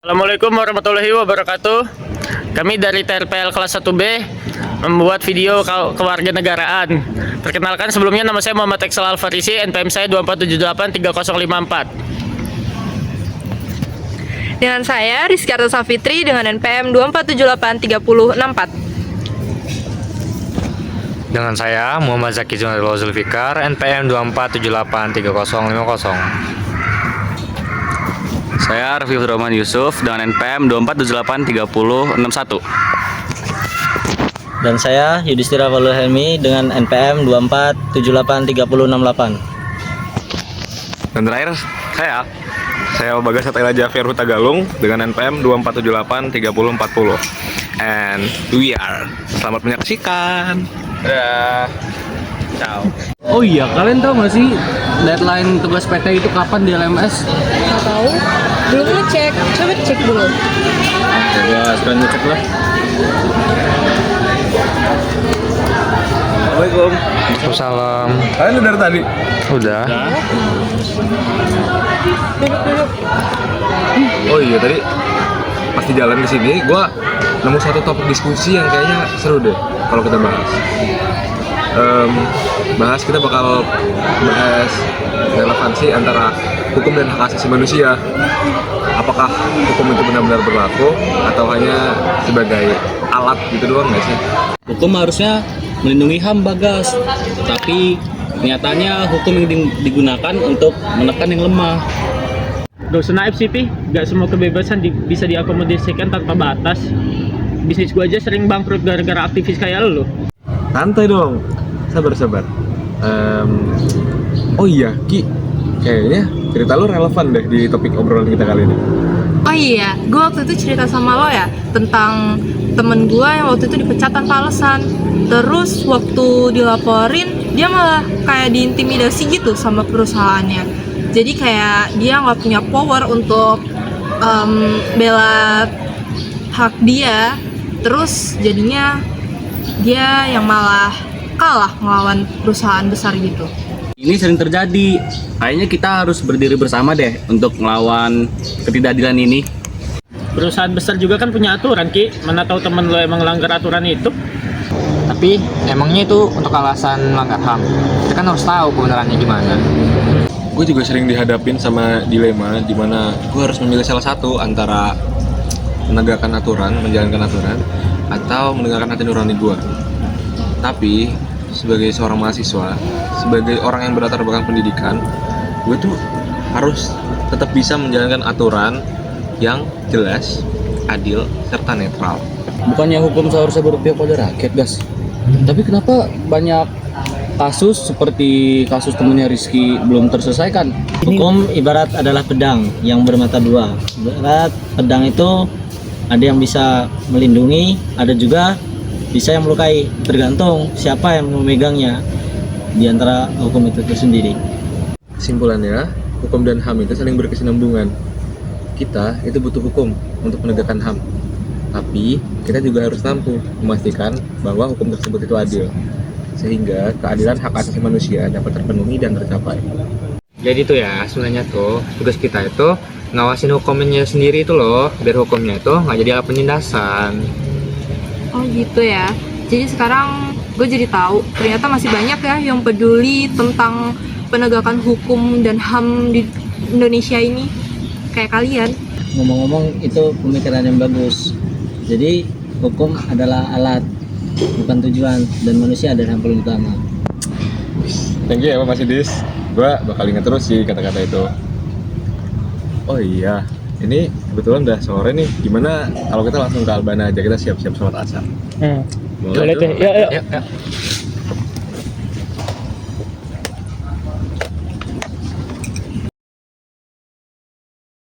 Assalamualaikum warahmatullahi wabarakatuh. Kami dari TRPL kelas 1B membuat video kewarganegaraan. Perkenalkan, sebelumnya nama saya Muhammad Excel Alfarisi, NPM saya 24783064. Dengan saya Rizky Arta Safitri dengan NPM 24783064. Dengan saya Muhammad Zaki Junadil Zulfikar, NPM 24783050. Saya Rafif Rahman Yusuf dengan NPM 24783061. Dan saya Yudhistira Valul Helmi dengan NPM 24783068. Dan terakhir saya Bagas Atela Jafir Hutagalung dengan NPM 24783040. And we are. Selamat menyaksikan. Dadah. Ciao. Oh iya, kalian tahu nggak sih deadline tugas PT itu kapan di LMS? Nggak tahu, belum ngecek, coba cek dulu. Coba sekarang ngecek lah. Assalamualaikum. Waalaikumsalam. Kalian udah dari tadi? Udah. Duduk. Oh iya, tadi pas di jalan ke sini gua nemu satu topik diskusi yang kayaknya seru deh kalau kita bahas. Kita bakal bahas relevansi antara hukum dan hak asasi manusia. Apakah hukum itu benar-benar berlaku atau hanya sebagai alat gitu doang nggak sih? Hukum harusnya melindungi HAM, Bagas. Tapi nyatanya hukum yang digunakan untuk menekan yang lemah. Gak usah naif sih, Pi. Gak semua kebebasan bisa diakomodasikan tanpa batas. Bisnis gua aja sering bangkrut gara-gara aktivis kayak lo. Santai dong, sabar. Oh iya, Ki, kayaknya cerita lo relevan deh di topik obrolan kita kali ini. Oh iya, gue waktu itu cerita sama lo ya tentang temen gue yang waktu itu dipecat tanpa alasan. Terus waktu dilaporin, dia malah kayak diintimidasi gitu sama perusahaannya. Jadi kayak dia nggak punya power untuk bela hak dia. Terus jadinya dia yang malah kalah melawan perusahaan besar gitu. Ini sering terjadi. Kayaknya kita harus berdiri bersama deh untuk melawan ketidakadilan ini. Perusahaan besar juga kan punya aturan, Ki. Mana tahu temen lo emang langgar aturan itu. Tapi emangnya itu untuk alasan melanggar HAM? Kita kan harus tahu kebenarannya gimana. Gue juga sering dihadapin sama dilema di mana gue harus memilih salah satu antara menegakkan aturan, menjalankan aturan, atau mendengarkan hati nurani gue. Tapi sebagai seorang mahasiswa, sebagai orang yang berlatar belakang pendidikan, gue tuh harus tetap bisa menjalankan aturan yang jelas, adil, serta netral. Bukannya hukum seharusnya berpihak pada rakyat, Gas? Tapi kenapa banyak kasus seperti kasus temennya Rizky belum terselesaikan? Hukum ibarat adalah pedang yang bermata dua. Ibarat pedang itu ada yang bisa melindungi, ada juga bisa yang melukai. Tergantung siapa yang memegangnya di antara hukum itu sendiri. Kesimpulannya, hukum dan HAM itu saling berkesinambungan. Kita itu butuh hukum untuk menegakkan HAM. Tapi kita juga harus mampu memastikan bahwa hukum tersebut itu adil, sehingga keadilan hak asasi manusia dapat terpenuhi dan tercapai. Jadi tuh ya, sebenarnya tuh tugas kita itu ngawasin hukumnya sendiri itu loh, biar hukumnya itu nggak jadi alat penindasan. Oh gitu ya. Jadi sekarang gue jadi tahu ternyata masih banyak ya yang peduli tentang penegakan hukum dan HAM di Indonesia ini kayak kalian. Ngomong-ngomong, itu pemikiran yang bagus. Jadi hukum adalah alat, bukan tujuan, dan manusia adalah yang paling utama. Thank you ya Mas Idis. Gue bakal ingat terus sih kata-kata itu. Oh iya, ini kebetulan udah sore nih. Gimana kalau kita langsung ke Albana aja, kita siap-siap sholat asar? Boleh deh. Yuk. Yuk.